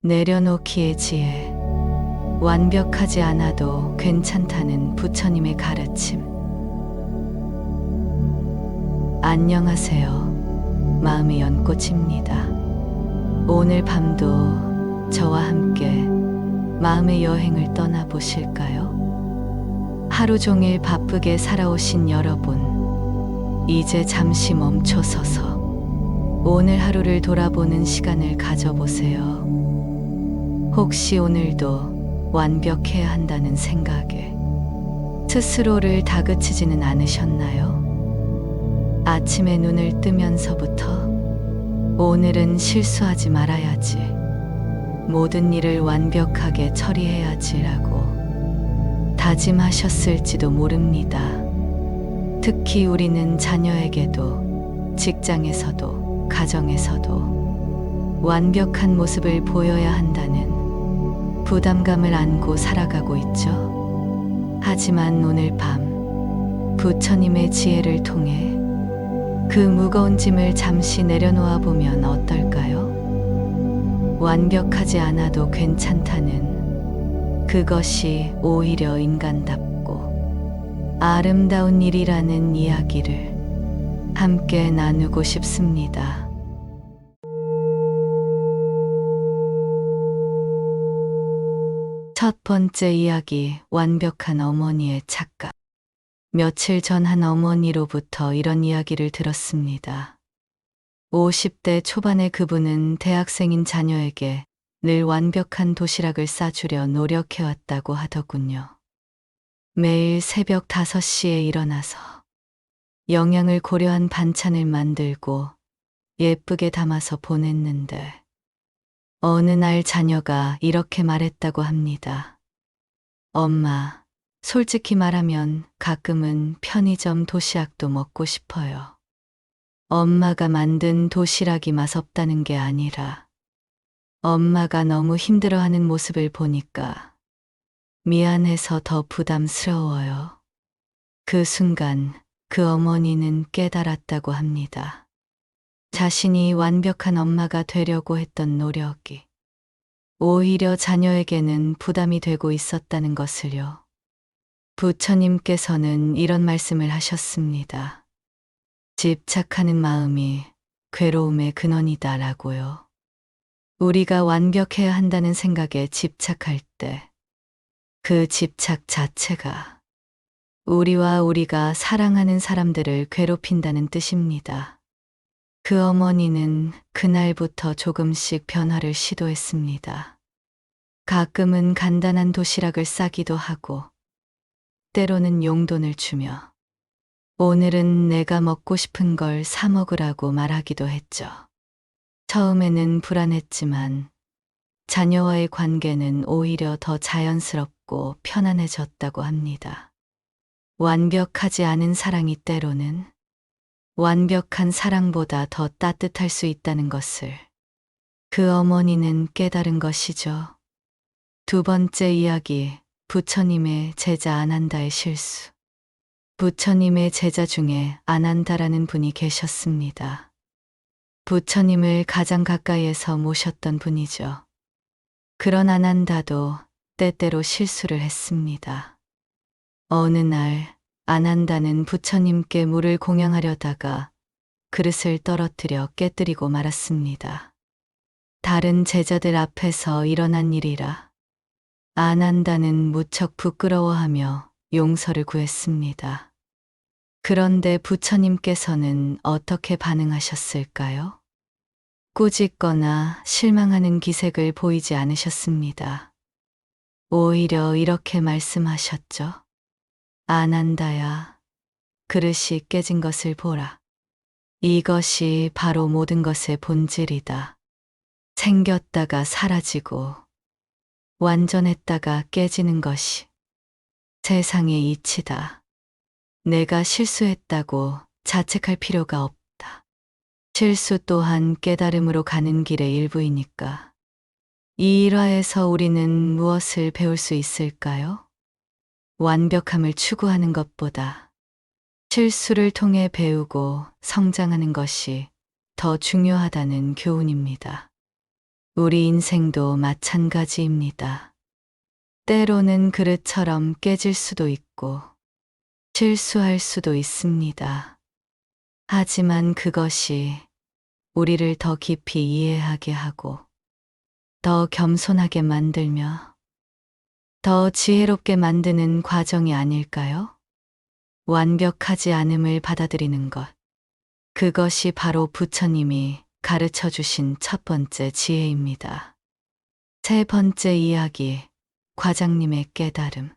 내려놓기의 지혜, 완벽하지 않아도 괜찮다는 부처님의 가르침. 안녕하세요. 마음의 연꽃입니다. 오늘 밤도 저와 함께 마음의 여행을 떠나보실까요? 하루 종일 바쁘게 살아오신 여러분, 이제 잠시 멈춰서서 오늘 하루를 돌아보는 시간을 가져보세요. 혹시 오늘도 완벽해야 한다는 생각에 스스로를 다그치지는 않으셨나요? 아침에 눈을 뜨면서부터 오늘은 실수하지 말아야지, 모든 일을 완벽하게 처리해야지라고 다짐하셨을지도 모릅니다. 특히 우리는 자녀에게도, 직장에서도, 가정에서도 완벽한 모습을 보여야 한다는 부담감을 안고 살아가고 있죠. 하지만 오늘 밤 부처님의 지혜를 통해 그 무거운 짐을 잠시 내려놓아 보면 어떨까요? 완벽하지 않아도 괜찮다는, 그것이 오히려 인간답고 아름다운 일이라는 이야기를 함께 나누고 싶습니다. 첫 번째 이야기, 완벽한 어머니의 착각. 며칠 전 한 어머니로부터 이런 이야기를 들었습니다. 50대 초반의 그분은 대학생인 자녀에게 늘 완벽한 도시락을 싸주려 노력해왔다고 하더군요. 매일 새벽 5시에 일어나서 영양을 고려한 반찬을 만들고 예쁘게 담아서 보냈는데, 어느 날 자녀가 이렇게 말했다고 합니다. 엄마, 솔직히 말하면 가끔은 편의점 도시락도 먹고 싶어요. 엄마가 만든 도시락이 맛없다는 게 아니라 엄마가 너무 힘들어하는 모습을 보니까 미안해서 더 부담스러워요. 그 순간 그 어머니는 깨달았다고 합니다. 자신이 완벽한 엄마가 되려고 했던 노력이 오히려 자녀에게는 부담이 되고 있었다는 것을요. 부처님께서는 이런 말씀을 하셨습니다. 집착하는 마음이 괴로움의 근원이다라고요. 우리가 완벽해야 한다는 생각에 집착할 때 그 집착 자체가 우리와 우리가 사랑하는 사람들을 괴롭힌다는 뜻입니다. 그 어머니는 그날부터 조금씩 변화를 시도했습니다. 가끔은 간단한 도시락을 싸기도 하고, 때로는 용돈을 주며 오늘은 내가 먹고 싶은 걸 사 먹으라고 말하기도 했죠. 처음에는 불안했지만 자녀와의 관계는 오히려 더 자연스럽고 편안해졌다고 합니다. 완벽하지 않은 사랑이 때로는 완벽한 사랑보다 더 따뜻할 수 있다는 것을 그 어머니는 깨달은 것이죠. 두 번째 이야기, 부처님의 제자 아난다의 실수. 부처님의 제자 중에 아난다라는 분이 계셨습니다. 부처님을 가장 가까이에서 모셨던 분이죠. 그런 아난다도 때때로 실수를 했습니다. 어느 날 아난다는 부처님께 물을 공양하려다가 그릇을 떨어뜨려 깨뜨리고 말았습니다. 다른 제자들 앞에서 일어난 일이라 아난다는 무척 부끄러워하며 용서를 구했습니다. 그런데 부처님께서는 어떻게 반응하셨을까요? 꾸짖거나 실망하는 기색을 보이지 않으셨습니다. 오히려 이렇게 말씀하셨죠. 아난다야, 그릇이 깨진 것을 보라. 이것이 바로 모든 것의 본질이다. 생겼다가 사라지고 완전했다가 깨지는 것이 세상의 이치다. 내가 실수했다고 자책할 필요가 없다. 실수 또한 깨달음으로 가는 길의 일부이니까. 이 일화에서 우리는 무엇을 배울 수 있을까요? 완벽함을 추구하는 것보다 실수를 통해 배우고 성장하는 것이 더 중요하다는 교훈입니다. 우리 인생도 마찬가지입니다. 때로는 그릇처럼 깨질 수도 있고 실수할 수도 있습니다. 하지만 그것이 우리를 더 깊이 이해하게 하고 더 겸손하게 만들며 더 지혜롭게 만드는 과정이 아닐까요? 완벽하지 않음을 받아들이는 것. 그것이 바로 부처님이 가르쳐 주신 첫 번째 지혜입니다. 세 번째 이야기, 과장님의 깨달음.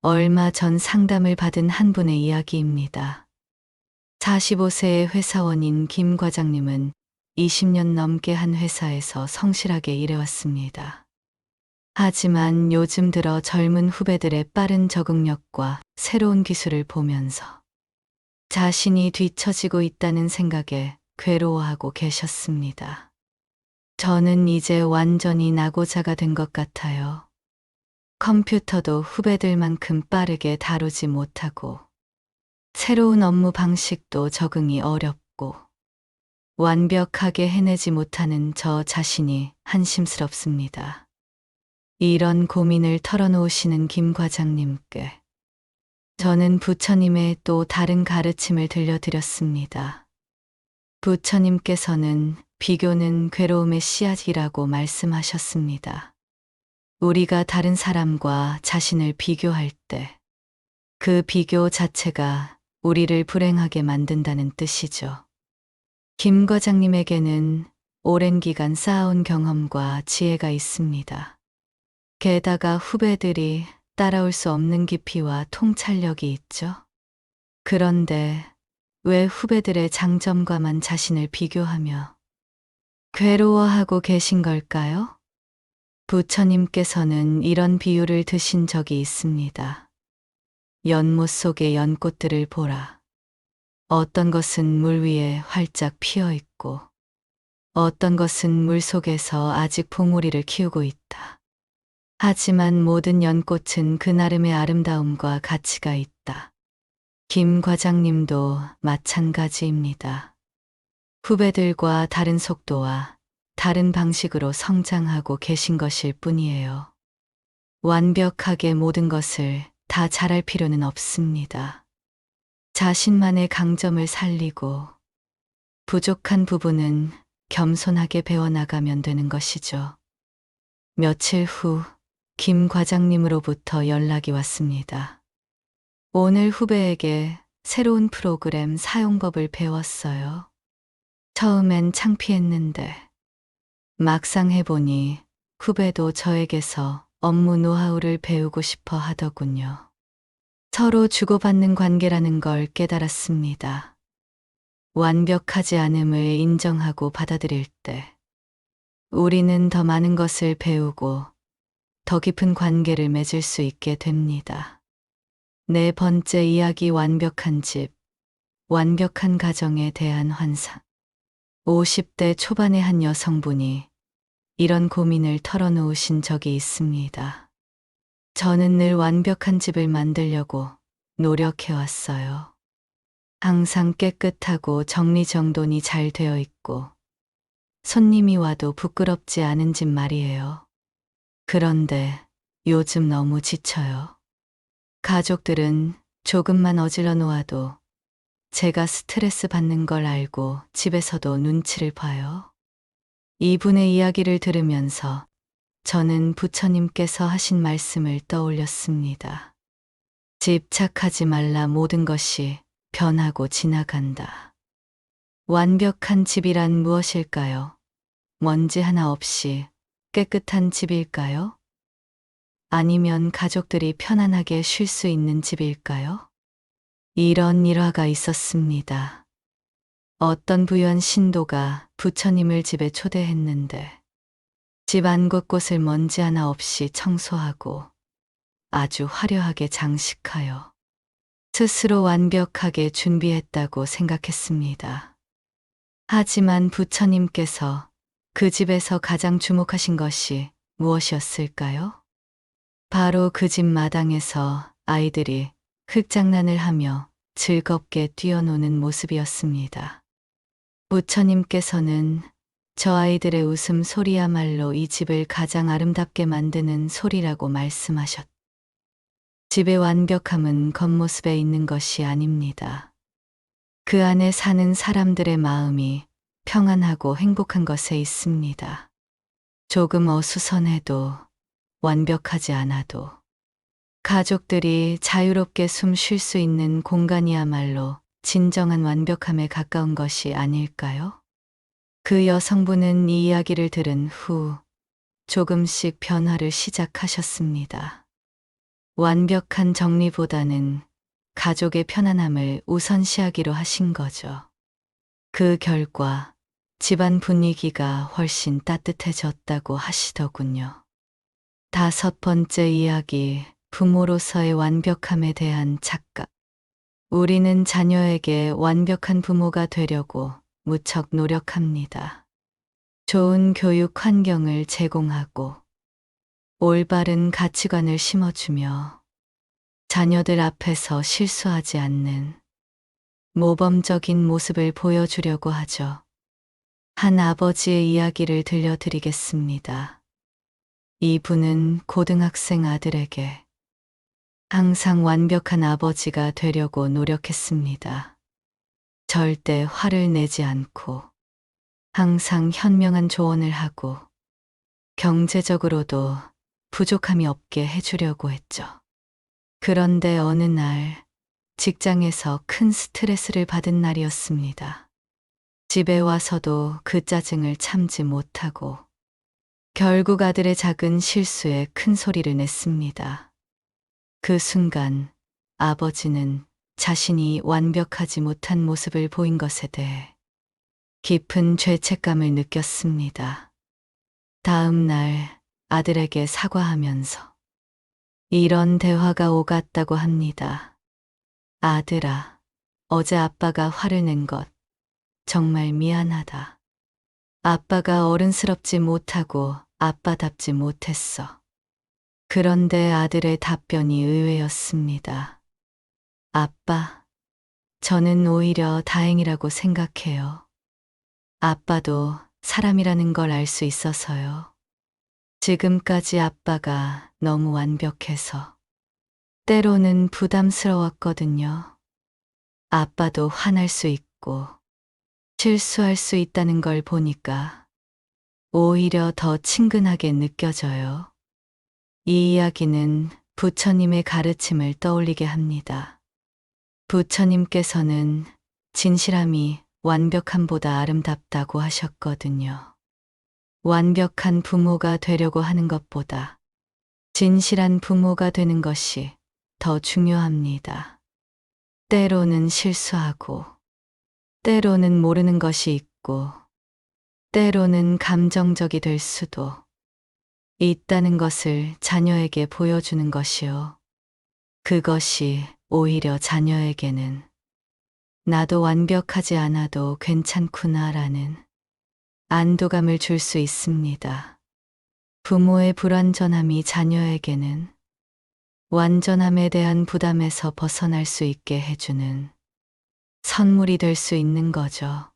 얼마 전 상담을 받은 한 분의 이야기입니다. 45세의 회사원인 김 과장님은 20년 넘게 한 회사에서 성실하게 일해왔습니다. 하지만 요즘 들어 젊은 후배들의 빠른 적응력과 새로운 기술을 보면서 자신이 뒤처지고 있다는 생각에 괴로워하고 계셨습니다. 저는 이제 완전히 낙오자가 된 것 같아요. 컴퓨터도 후배들만큼 빠르게 다루지 못하고 새로운 업무 방식도 적응이 어렵고 완벽하게 해내지 못하는 저 자신이 한심스럽습니다. 이런 고민을 털어놓으시는 김 과장님께 저는 부처님의 또 다른 가르침을 들려드렸습니다. 부처님께서는 비교는 괴로움의 씨앗이라고 말씀하셨습니다. 우리가 다른 사람과 자신을 비교할 때 그 비교 자체가 우리를 불행하게 만든다는 뜻이죠. 김 과장님에게는 오랜 기간 쌓아온 경험과 지혜가 있습니다. 게다가 후배들이 따라올 수 없는 깊이와 통찰력이 있죠. 그런데 왜 후배들의 장점과만 자신을 비교하며 괴로워하고 계신 걸까요? 부처님께서는 이런 비유를 드신 적이 있습니다. 연못 속의 연꽃들을 보라. 어떤 것은 물 위에 활짝 피어 있고 어떤 것은 물 속에서 아직 봉우리를 키우고 있다. 하지만 모든 연꽃은 그 나름의 아름다움과 가치가 있다. 김 과장님도 마찬가지입니다. 후배들과 다른 속도와 다른 방식으로 성장하고 계신 것일 뿐이에요. 완벽하게 모든 것을 다 잘할 필요는 없습니다. 자신만의 강점을 살리고 부족한 부분은 겸손하게 배워나가면 되는 것이죠. 며칠 후 김 과장님으로부터 연락이 왔습니다. 오늘 후배에게 새로운 프로그램 사용법을 배웠어요. 처음엔 창피했는데 막상 해보니 후배도 저에게서 업무 노하우를 배우고 싶어 하더군요. 서로 주고받는 관계라는 걸 깨달았습니다. 완벽하지 않음을 인정하고 받아들일 때 우리는 더 많은 것을 배우고 더 깊은 관계를 맺을 수 있게 됩니다. 네 번째 이야기, 완벽한 집, 완벽한 가정에 대한 환상. 50대 초반의 한 여성분이 이런 고민을 털어놓으신 적이 있습니다. 저는 늘 완벽한 집을 만들려고 노력해왔어요. 항상 깨끗하고 정리정돈이 잘 되어 있고 손님이 와도 부끄럽지 않은 집 말이에요. 그런데 요즘 너무 지쳐요. 가족들은 조금만 어질러 놓아도 제가 스트레스 받는 걸 알고 집에서도 눈치를 봐요. 이분의 이야기를 들으면서 저는 부처님께서 하신 말씀을 떠올렸습니다. 집착하지 말라, 모든 것이 변하고 지나간다. 완벽한 집이란 무엇일까요? 먼지 하나 없이 깨끗한 집일까요? 아니면 가족들이 편안하게 쉴 수 있는 집일까요? 이런 일화가 있었습니다. 어떤 부유한 신도가 부처님을 집에 초대했는데 집 안 곳곳을 먼지 하나 없이 청소하고 아주 화려하게 장식하여 스스로 완벽하게 준비했다고 생각했습니다. 하지만 부처님께서 그 집에서 가장 주목하신 것이 무엇이었을까요? 바로 그 집 마당에서 아이들이 흙장난을 하며 즐겁게 뛰어노는 모습이었습니다. 부처님께서는 저 아이들의 웃음 소리야말로 이 집을 가장 아름답게 만드는 소리라고 말씀하셨. 집의 완벽함은 겉모습에 있는 것이 아닙니다. 그 안에 사는 사람들의 마음이 평안하고 행복한 것에 있습니다. 조금 어수선해도 완벽하지 않아도 가족들이 자유롭게 숨 쉴 수 있는 공간이야말로 진정한 완벽함에 가까운 것이 아닐까요? 그 여성분은 이 이야기를 들은 후 조금씩 변화를 시작하셨습니다. 완벽한 정리보다는 가족의 편안함을 우선시하기로 하신 거죠. 그 결과 집안 분위기가 훨씬 따뜻해졌다고 하시더군요. 5번째 이야기, 부모로서의 완벽함에 대한 착각. 우리는 자녀에게 완벽한 부모가 되려고 무척 노력합니다. 좋은 교육 환경을 제공하고 올바른 가치관을 심어주며 자녀들 앞에서 실수하지 않는 모범적인 모습을 보여주려고 하죠. 한 아버지의 이야기를 들려드리겠습니다. 이분은 고등학생 아들에게 항상 완벽한 아버지가 되려고 노력했습니다. 절대 화를 내지 않고 항상 현명한 조언을 하고 경제적으로도 부족함이 없게 해주려고 했죠. 그런데 어느 날 직장에서 큰 스트레스를 받은 날이었습니다. 집에 와서도 그 짜증을 참지 못하고 결국 아들의 작은 실수에 큰 소리를 냈습니다. 그 순간 아버지는 자신이 완벽하지 못한 모습을 보인 것에 대해 깊은 죄책감을 느꼈습니다. 다음 날 아들에게 사과하면서 이런 대화가 오갔다고 합니다. 아들아, 어제 아빠가 화를 낸 것 정말 미안하다. 아빠가 어른스럽지 못하고 아빠답지 못했어. 그런데 아들의 답변이 의외였습니다. 아빠, 저는 오히려 다행이라고 생각해요. 아빠도 사람이라는 걸 알 수 있어서요. 지금까지 아빠가 너무 완벽해서 때로는 부담스러웠거든요. 아빠도 화날 수 있고 실수할 수 있다는 걸 보니까 오히려 더 친근하게 느껴져요. 이 이야기는 부처님의 가르침을 떠올리게 합니다. 부처님께서는 진실함이 완벽함보다 아름답다고 하셨거든요. 완벽한 부모가 되려고 하는 것보다 진실한 부모가 되는 것이 더 중요합니다. 때로는 실수하고, 때로는 모르는 것이 있고, 때로는 감정적이 될 수도 있다는 것을 자녀에게 보여주는 것이요. 그것이 오히려 자녀에게는 나도 완벽하지 않아도 괜찮구나라는 안도감을 줄 수 있습니다. 부모의 불완전함이 자녀에게는 완전함에 대한 부담에서 벗어날 수 있게 해주는 선물이 될 수 있는 거죠.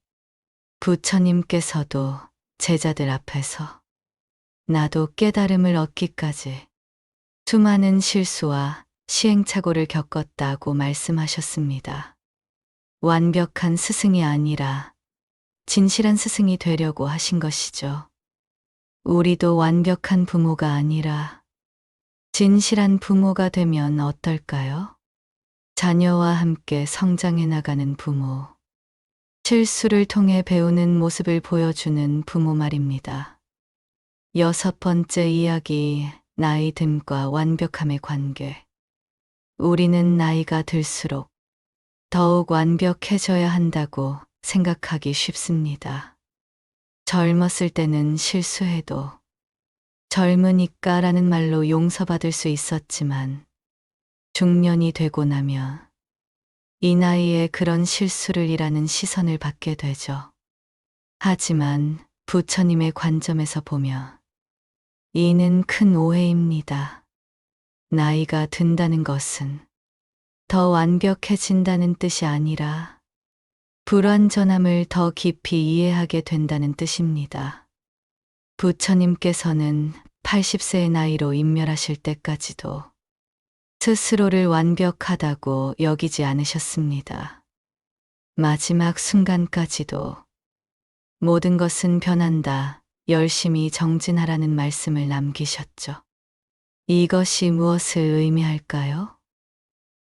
부처님께서도 제자들 앞에서 나도 깨달음을 얻기까지 수많은 실수와 시행착오를 겪었다고 말씀하셨습니다. 완벽한 스승이 아니라 진실한 스승이 되려고 하신 것이죠. 우리도 완벽한 부모가 아니라 진실한 부모가 되면 어떨까요? 자녀와 함께 성장해 나가는 부모, 실수를 통해 배우는 모습을 보여주는 부모 말입니다. 6번째 이야기, 나이 듦과 완벽함의 관계. 우리는 나이가 들수록 더욱 완벽해져야 한다고 생각하기 쉽습니다. 젊었을 때는 실수해도 젊으니까 라는 말로 용서받을 수 있었지만 중년이 되고 나면 이 나이에 그런 실수를 이라는 시선을 받게 되죠. 하지만 부처님의 관점에서 보면 이는 큰 오해입니다. 나이가 든다는 것은 더 완벽해진다는 뜻이 아니라 불완전함을 더 깊이 이해하게 된다는 뜻입니다. 부처님께서는 80세의 나이로 인멸하실 때까지도 스스로를 완벽하다고 여기지 않으셨습니다. 마지막 순간까지도 모든 것은 변한다, 열심히 정진하라는 말씀을 남기셨죠. 이것이 무엇을 의미할까요?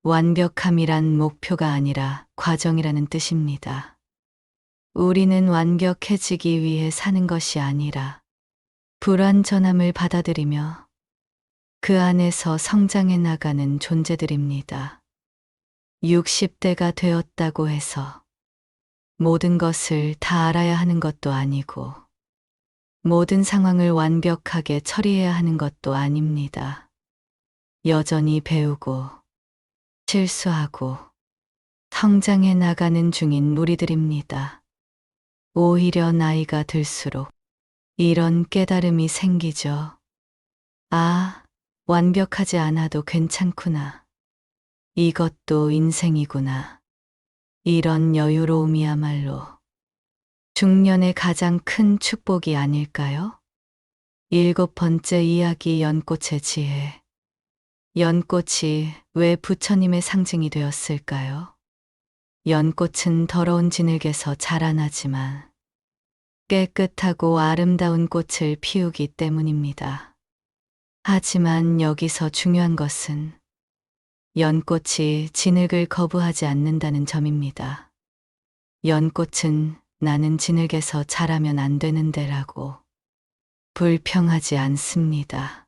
완벽함이란 목표가 아니라 과정이라는 뜻입니다. 우리는 완벽해지기 위해 사는 것이 아니라 불완전함을 받아들이며 그 안에서 성장해 나가는 존재들입니다. 60대가 되었다고 해서 모든 것을 다 알아야 하는 것도 아니고 모든 상황을 완벽하게 처리해야 하는 것도 아닙니다. 여전히 배우고 실수하고 성장해 나가는 중인 무리들입니다. 오히려 나이가 들수록 이런 깨달음이 생기죠. 아, 완벽하지 않아도 괜찮구나. 이것도 인생이구나. 이런 여유로움이야말로 중년의 가장 큰 축복이 아닐까요? 7번째 이야기 연꽃의 지혜. 연꽃이 왜 부처님의 상징이 되었을까요? 연꽃은 더러운 진흙에서 자라나지만 깨끗하고 아름다운 꽃을 피우기 때문입니다. 하지만 여기서 중요한 것은 연꽃이 진흙을 거부하지 않는다는 점입니다. 연꽃은 나는 진흙에서 자라면 안 되는데라고 불평하지 않습니다.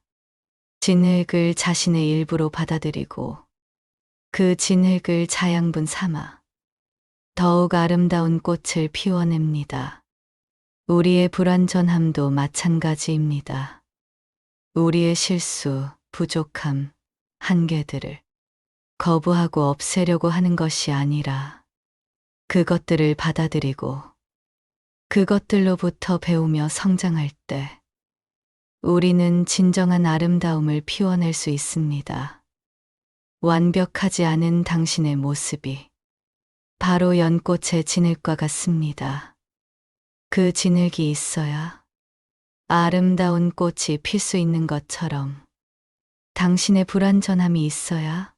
진흙을 자신의 일부로 받아들이고 그 진흙을 자양분 삼아 더욱 아름다운 꽃을 피워냅니다. 우리의 불완전함도 마찬가지입니다. 우리의 실수, 부족함, 한계들을 거부하고 없애려고 하는 것이 아니라 그것들을 받아들이고 그것들로부터 배우며 성장할 때 우리는 진정한 아름다움을 피워낼 수 있습니다. 완벽하지 않은 당신의 모습이 바로 연꽃의 진흙과 같습니다. 그 진흙이 있어야 아름다운 꽃이 필 수 있는 것처럼 당신의 불완전함이 있어야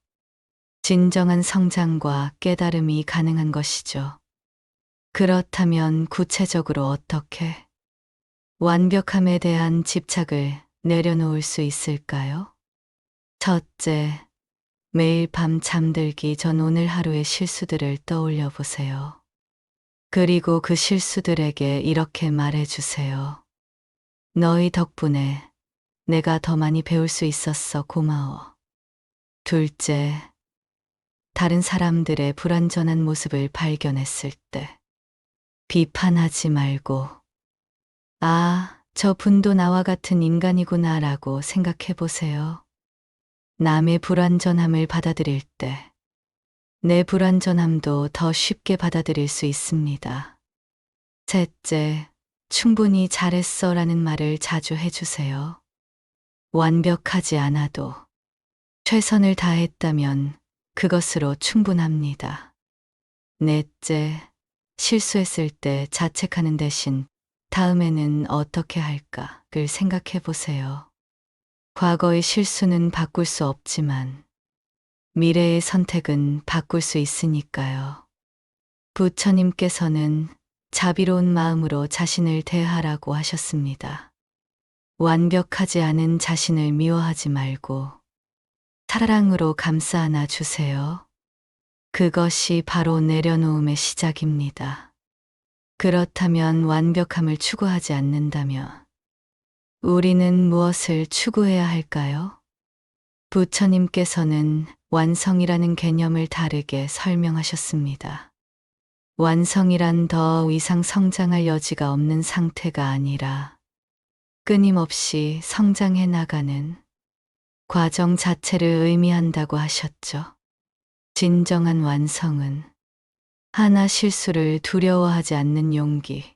진정한 성장과 깨달음이 가능한 것이죠. 그렇다면 구체적으로 어떻게 완벽함에 대한 집착을 내려놓을 수 있을까요? 첫째, 매일 밤 잠들기 전 오늘 하루의 실수들을 떠올려 보세요. 그리고 그 실수들에게 이렇게 말해 주세요. 너희 덕분에 내가 더 많이 배울 수 있었어. 고마워. 둘째, 다른 사람들의 불완전한 모습을 발견했을 때 비판하지 말고 아, 저 분도 나와 같은 인간이구나라고 생각해 보세요. 남의 불완전함을 받아들일 때 내 불완전함도 더 쉽게 받아들일 수 있습니다. 셋째, 충분히 잘했어 라는 말을 자주 해주세요. 완벽하지 않아도 최선을 다했다면 그것으로 충분합니다. 넷째, 실수했을 때 자책하는 대신 다음에는 어떻게 할까를 생각해 보세요. 과거의 실수는 바꿀 수 없지만 미래의 선택은 바꿀 수 있으니까요. 부처님께서는 자비로운 마음으로 자신을 대하라고 하셨습니다. 완벽하지 않은 자신을 미워하지 말고 사랑으로 감싸 안아 주세요. 그것이 바로 내려놓음의 시작입니다. 그렇다면 완벽함을 추구하지 않는다면 우리는 무엇을 추구해야 할까요? 부처님께서는 완성이라는 개념을 다르게 설명하셨습니다. 완성이란 더 이상 성장할 여지가 없는 상태가 아니라 끊임없이 성장해 나가는 과정 자체를 의미한다고 하셨죠. 진정한 완성은 하나 실수를 두려워하지 않는 용기,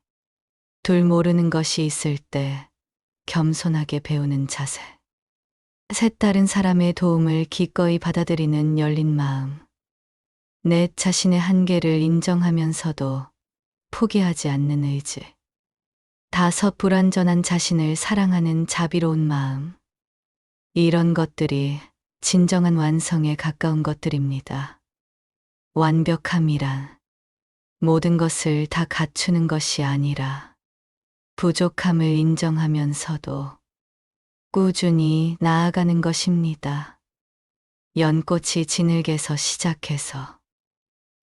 둘 모르는 것이 있을 때 겸손하게 배우는 자세, 셋 다른 사람의 도움을 기꺼이 받아들이는 열린 마음, 내 자신의 한계를 인정하면서도 포기하지 않는 의지. 5. 불완전한 자신을 사랑하는 자비로운 마음. 이런 것들이 진정한 완성에 가까운 것들입니다. 완벽함이란 모든 것을 다 갖추는 것이 아니라 부족함을 인정하면서도 꾸준히 나아가는 것입니다. 연꽃이 진흙에서 시작해서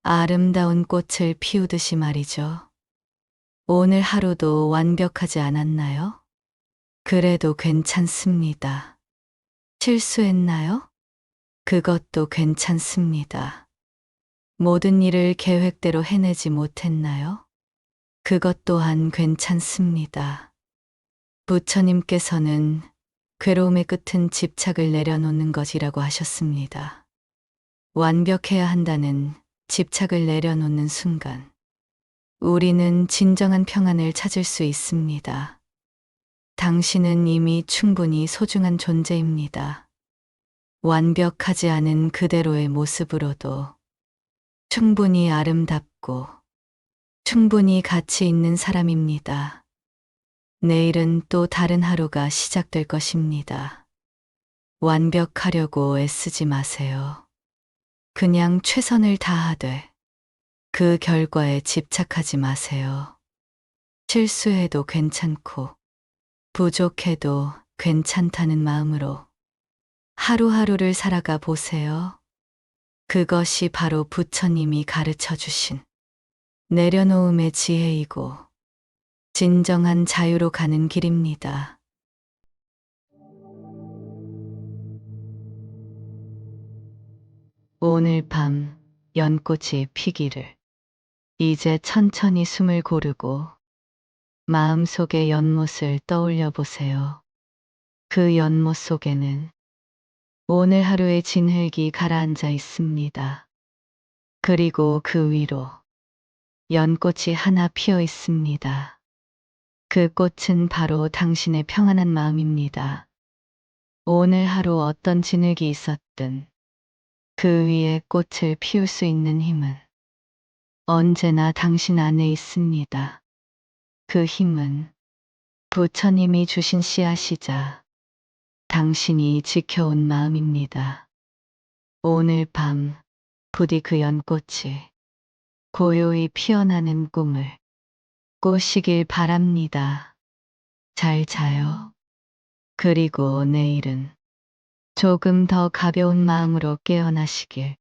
아름다운 꽃을 피우듯이 말이죠. 오늘 하루도 완벽하지 않았나요? 그래도 괜찮습니다. 실수했나요? 그것도 괜찮습니다. 모든 일을 계획대로 해내지 못했나요? 그것 또한 괜찮습니다. 부처님께서는 괴로움의 끝은 집착을 내려놓는 것이라고 하셨습니다. 완벽해야 한다는 집착을 내려놓는 순간, 우리는 진정한 평안을 찾을 수 있습니다. 당신은 이미 충분히 소중한 존재입니다. 완벽하지 않은 그대로의 모습으로도 충분히 아름답고 충분히 가치 있는 사람입니다. 내일은 또 다른 하루가 시작될 것입니다. 완벽하려고 애쓰지 마세요. 그냥 최선을 다하되 그 결과에 집착하지 마세요. 실수해도 괜찮고 부족해도 괜찮다는 마음으로 하루하루를 살아가 보세요. 그것이 바로 부처님이 가르쳐 주신 내려놓음의 지혜이고 진정한 자유로 가는 길입니다. 오늘 밤 연꽃이 피기를. 이제 천천히 숨을 고르고 마음속의 연못을 떠올려 보세요. 그 연못 속에는 오늘 하루의 진흙이 가라앉아 있습니다. 그리고 그 위로 연꽃이 하나 피어 있습니다. 그 꽃은 바로 당신의 평안한 마음입니다. 오늘 하루 어떤 진흙이 있었든 그 위에 꽃을 피울 수 있는 힘은 언제나 당신 안에 있습니다. 그 힘은 부처님이 주신 씨앗이자 당신이 지켜온 마음입니다. 오늘 밤 부디 그 연꽃이 고요히 피어나는 꿈을 꾸시길 바랍니다. 잘 자요. 그리고 내일은 조금 더 가벼운 마음으로 깨어나시길.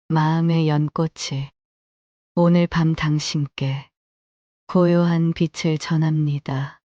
마음의 연꽃이 오늘 밤 당신께 고요한 빛을 전합니다.